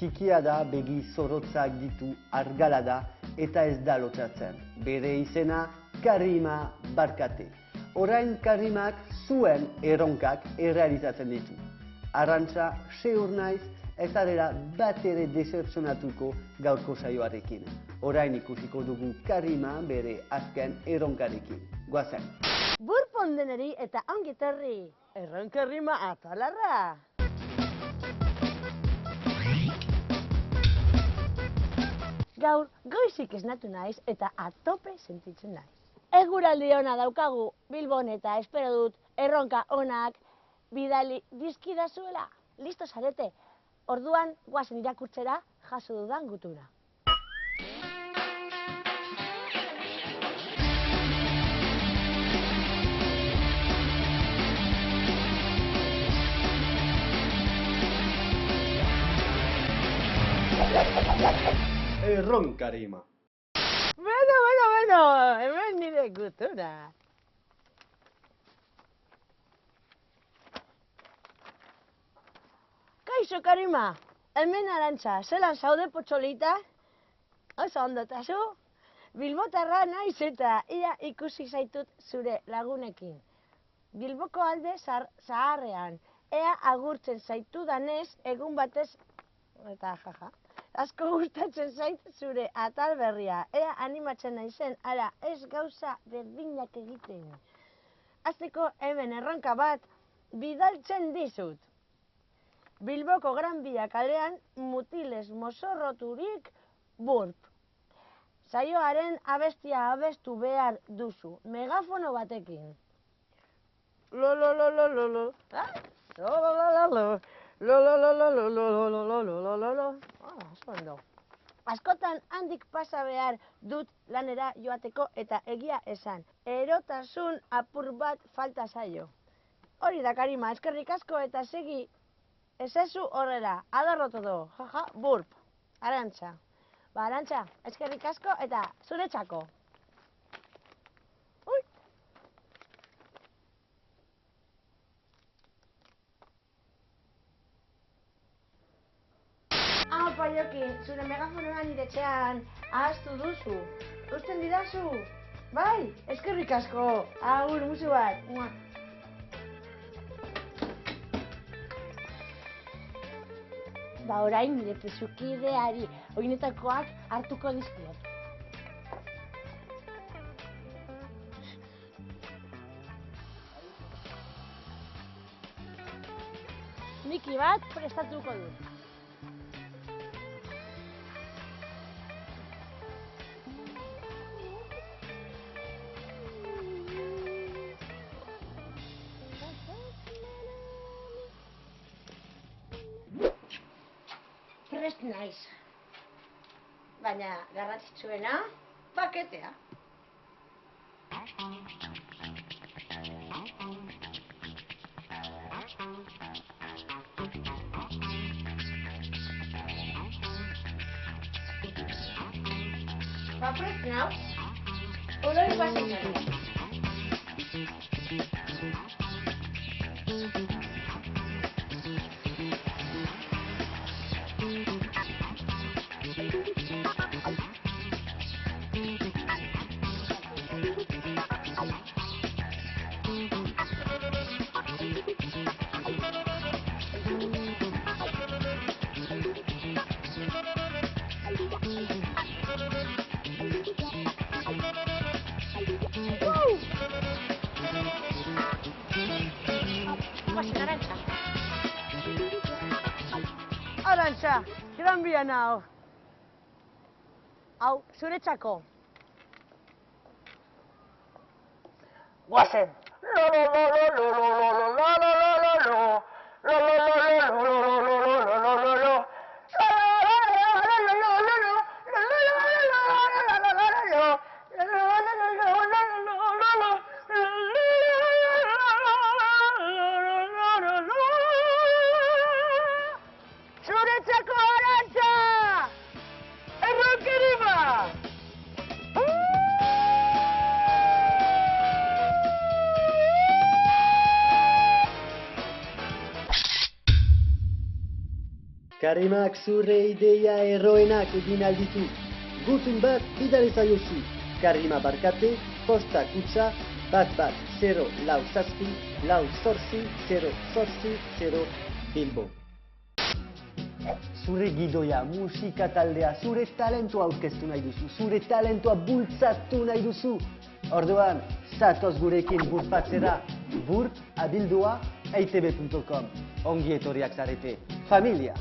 txikia da, begi zorotzak ditu, argala da eta ez da lotsatzen. Bere izena Karima Barkate. Orain Karimak zuen erronkak errealizatzen ditu. Arantxa, seur naiz, ez arela bat ere desertzionatuko gaurko saioarekin. Orain ikusiko dugu Karima bere azken erronkarekin. Goazen. Burpondeneri eta ongitorri, erronkarrima atalarra! Gaur, goizik esnatu naiz eta atope sentitzen naiz. Eguraldi ona daukagu Bilbon eta espero dut erronka onak bidali dizkidazuela. Listo zarete? Orduan goazen irakurtzera jaso dudan gutuna. Erron Karima. Bueno, hemen nire gutuna. Kaixo Karima, hemen Arantxa, zelan zaude potxolita? Oso ondo eta zu? Bilbotarra naiz eta ia ikusi zaitut zure lagunekin. Bilboko alde zaharrean, ea agurtzen zaitudanez egun batez eta jaja. Asko gustatzen zait zure atal berria, ea animatzen naizen, ara ez gauza berdinak egiten. Hasteko hemen erronka bat bidaltzen dizut. Bilboko Gran Bia kalean mutilez mozorroturik burp. Saioaren abestia abestu behar duzu, megafono batekin. Lo. Askotan handik pasa behar dut lanera joateko eta egia esan, erotasun apur bat falta zaio. Hori da Karima, eskerrik asko eta segi ezezu horrela, adarro todo, jaja, burp, Arantxa. Ba, Arantxa, eskerrik asko eta zuretzako. Apa, Jokin, zure megafonoa nire etxean ahaztu duzu. Uzten didazu? Bai, eskerrik asko. Agur, musu bat. Ba, orain nire presukideari oinetakoak hartuko dizkiot. Miki bat prestatuko dut. Prest naiz. Baina garrantzitsuena, paketea. Ba, prest nau, olori pasetan. Arantxa, Gran Bia nao. Hau, zuretzako. Guazen. Karimak zure ideia eroenak egin alditu. Gutun bat bidal ezaiozu. Karima Barkate, posta kutsa, 110-7 Bilbo. Zure gidoia, musika taldea, zure talentua aurkeztu nahi duzu, zure talentua bultzatu nahi duzu. Orduan, zatoz gurekin burpatzera, burp@eitb.com. Ongi etorriak zarete, familia!